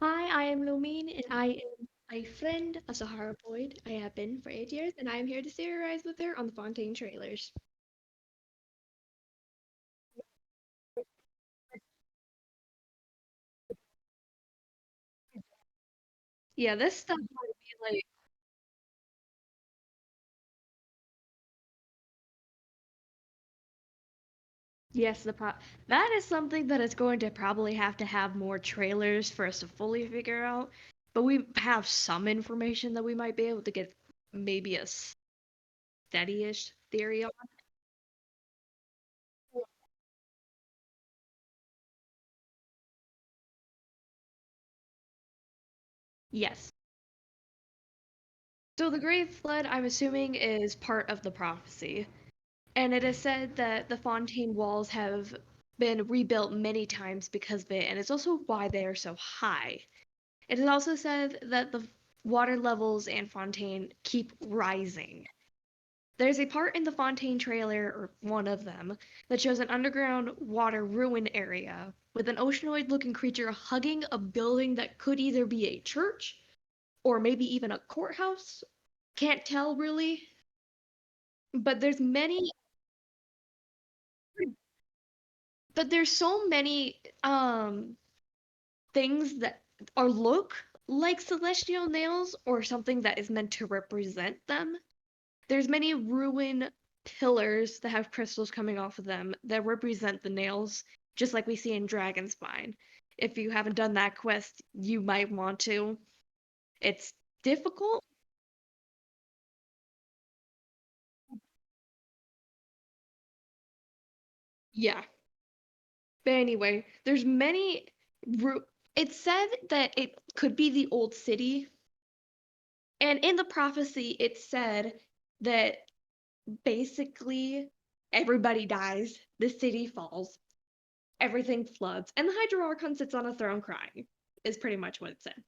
Hi, I am Lumine, and I am a friend of Sahara Boyd. I have been for 8 years, and I am here to theorize with her on the Fontaine trailers. Yeah, this stuff might be like, yes, that is something that is going to probably have to have more trailers for us to fully figure out. But we have some information that we might be able to get maybe a steady-ish theory on. Yes. So the Great Flood, I'm assuming, is part of the prophecy. And it is said that the Fontaine walls have been rebuilt many times because of it, and it's also why they are so high. It is also said that the water levels in Fontaine keep rising. There's a part in the Fontaine trailer, or one of them, that shows an underground water ruin area with an oceanoid looking creature hugging a building that could either be a church or maybe even a courthouse. Can't tell really, but there's so many things that are look like celestial nails or something that is meant to represent them. There's many ruin pillars that have crystals coming off of them that represent the nails, just like we see in Dragon Spine. If you haven't done that quest, you might want to. It's difficult. Yeah. But anyway, there's many ru- it said that it could be the old city, and in the prophecy it said that basically everybody dies, the city falls, everything floods, and the Hydra Archon sits on a throne crying, is pretty much what it said.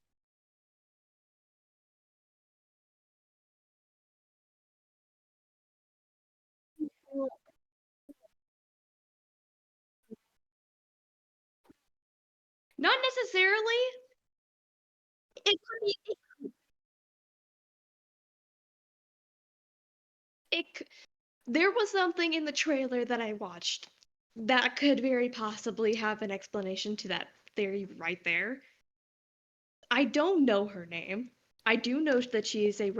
Not necessarily. It could be. There was something in the trailer that I watched that could very possibly have an explanation to that theory right there. I don't know her name. I do know that she is a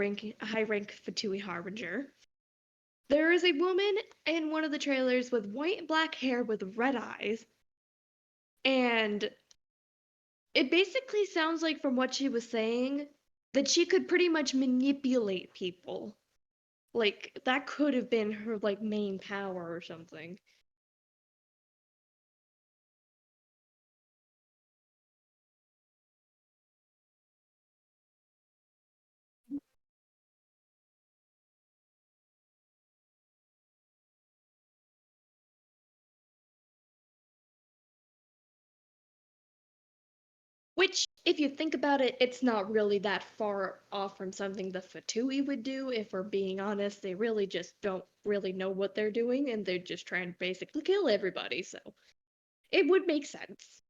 high rank Fatui Harbinger. There is a woman in one of the trailers with white and black hair with red eyes, and it basically sounds like from what she was saying that she could pretty much manipulate people. Like that could have been her like main power or something. Which, if you think about it, it's not really that far off from something the Fatui would do. If we're being honest, they really just don't really know what they're doing and they're just trying to basically kill everybody. So it would make sense.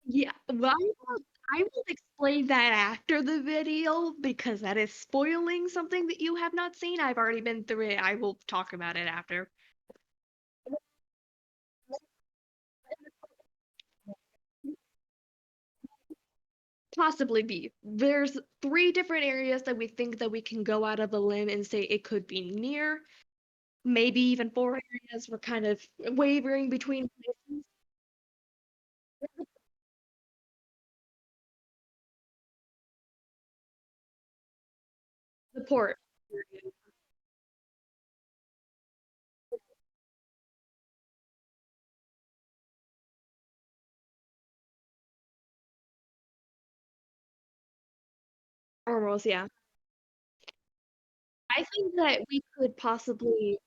Yeah, well, I will explain that after the video because that is spoiling something that you have not seen. I've already been through it. I will talk about it after. Possibly be. There's three different areas that we think that we can go out of a limb and say it could be near. Maybe even four areas. We're kind of wavering between places. The port. Almost, yeah. I think that we could possibly.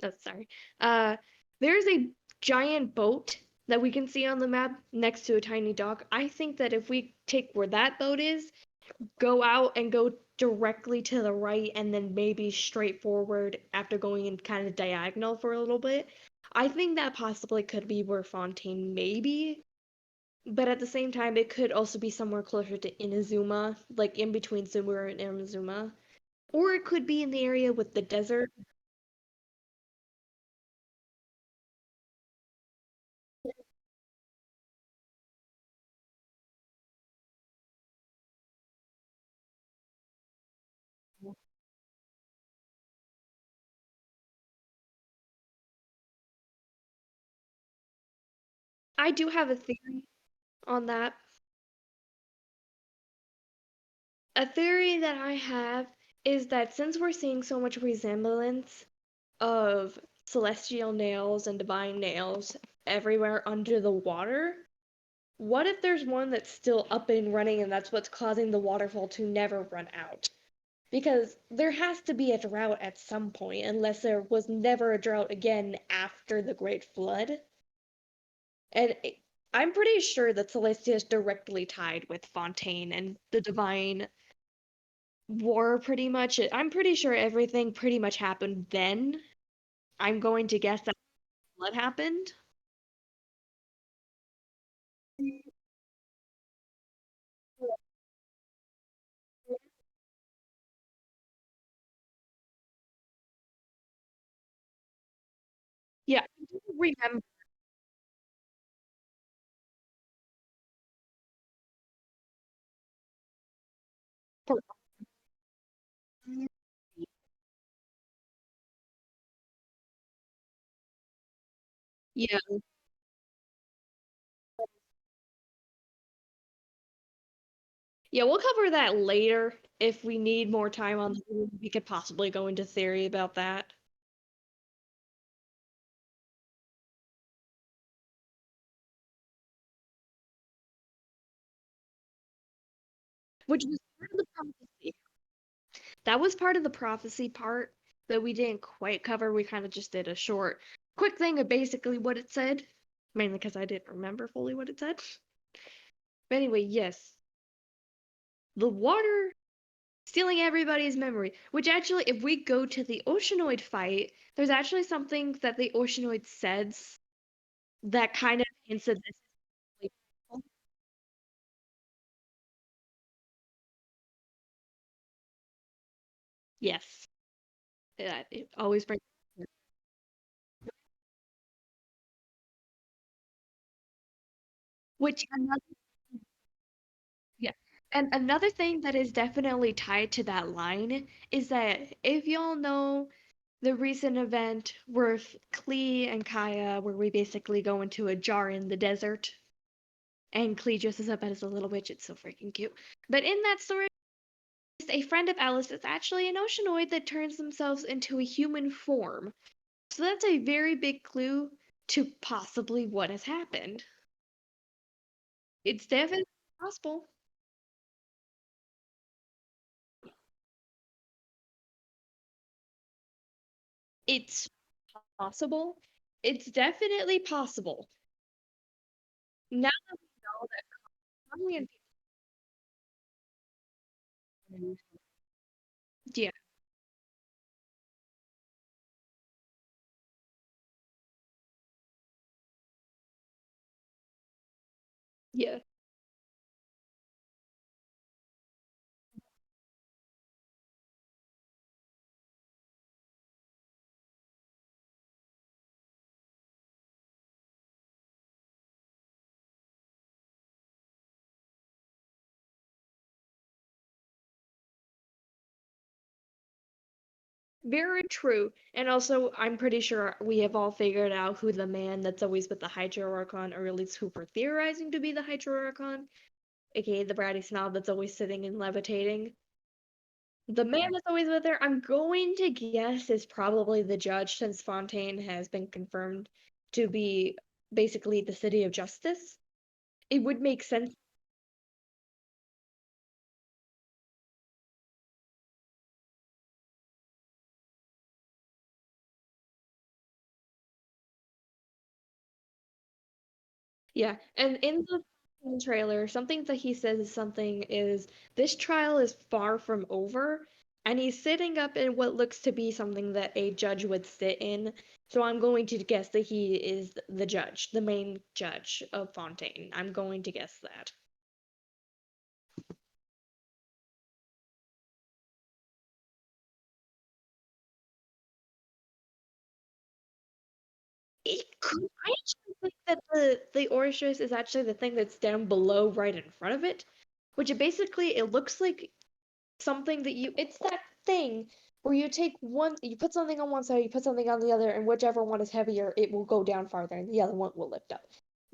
Oh, sorry. Uh, there's a giant boat that we can see on the map next to a tiny dock. I think that if we take where that boat is, go out and go directly to the right and then maybe straight forward after going in kind of diagonal for a little bit. I think that possibly could be where Fontaine may be, but at the same time, it could also be somewhere closer to Inazuma, like in between Subaru and Inazuma. Or it could be in the area with the desert. I do have a theory on that. A theory that I have is that since we're seeing so much resemblance of celestial nails and divine nails everywhere under the water, what if there's one that's still up and running and that's what's causing the waterfall to never run out? Because there has to be a drought at some point, unless there was never a drought again after the Great Flood. And I'm pretty sure that Celestia is directly tied with Fontaine and the Divine War, pretty much. I'm pretty sure everything pretty much happened then. I'm going to guess that what happened. Yeah, I do remember. Yeah, yeah, we'll cover that later if we need more time on the movie. We could possibly go into theory about that, which was part of the prophecy. That was part of the prophecy part that we didn't quite cover. We kind of just did a short, quick thing of basically what it said, mainly because I didn't remember fully what it said. But anyway, yes, the water stealing everybody's memory. Which actually, if we go to the Oceanoid fight, there's actually something that the Oceanoid says that kind of hints at this. Like, yes, it always brings. Which another, yeah, and another thing that is definitely tied to that line is that if y'all know the recent event with Klee and Kaya, where we basically go into a jar in the desert, and Klee dresses up as a little witch. It's so freaking cute. But in that story, a friend of Alice is actually an oceanoid that turns themselves into a human form. So that's a very big clue to possibly what has happened. It's definitely possible. It's possible. It's definitely possible. Now that we know that Conley and people, yeah, yeah. Very true. And also, I'm pretty sure we have all figured out who the man that's always with the Hydro-Archon, or at least who we're theorizing to be the Hydro-Archon, aka the bratty snob that's always sitting and levitating. The man that's always with her, I'm going to guess is probably the judge, since Fontaine has been confirmed to be basically the city of justice. It would make sense. Yeah, and in the trailer, something that he says is something is this trial is far from over, and he's sitting up in what looks to be something that a judge would sit in. So I'm going to guess that he is the judge, the main judge of Fontaine. I'm going to guess that. I actually think that the Orchis is actually the thing that's down below, right in front of it, which it looks like something that it's that thing where you put something on one side, you put something on the other, and whichever one is heavier, it will go down farther, and the other one will lift up.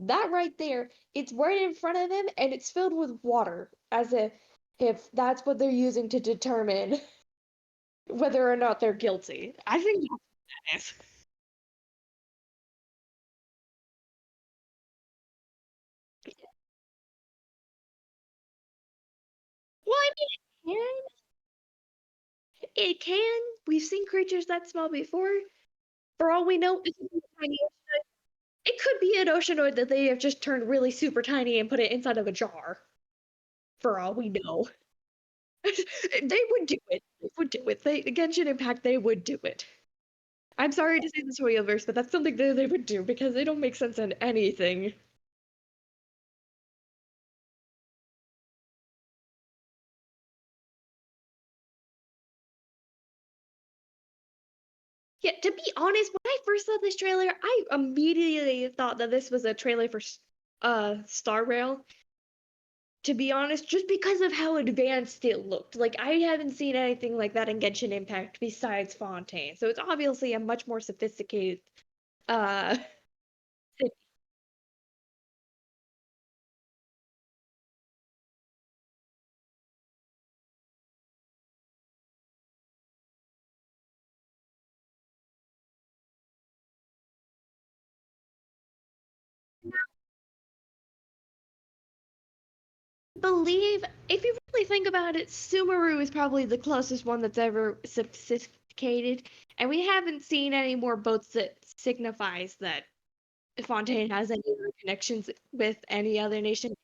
That right there, it's right in front of him, and it's filled with water, as if that's what they're using to determine whether or not they're guilty. I think that's what that is. Well, I mean, it can. We've seen creatures that small before. For all we know, it could be an oceanoid that they have just turned really super tiny and put it inside of a jar. For all we know, they would do it. They would do it. They Genshin Impact. They would do it. I'm sorry to say the Soyoverse, but that's something that they would do because they don't make sense in anything. Yeah, to be honest, when I first saw this trailer, I immediately thought that this was a trailer for Star Rail. To be honest, just because of how advanced it looked. Like I haven't seen anything like that in Genshin Impact besides Fontaine. So it's obviously a much more sophisticated uh believe if you really think about it, Sumeru is probably the closest one that's ever sophisticated, and we haven't seen any more boats that signifies that Fontaine has any other connections with any other nation.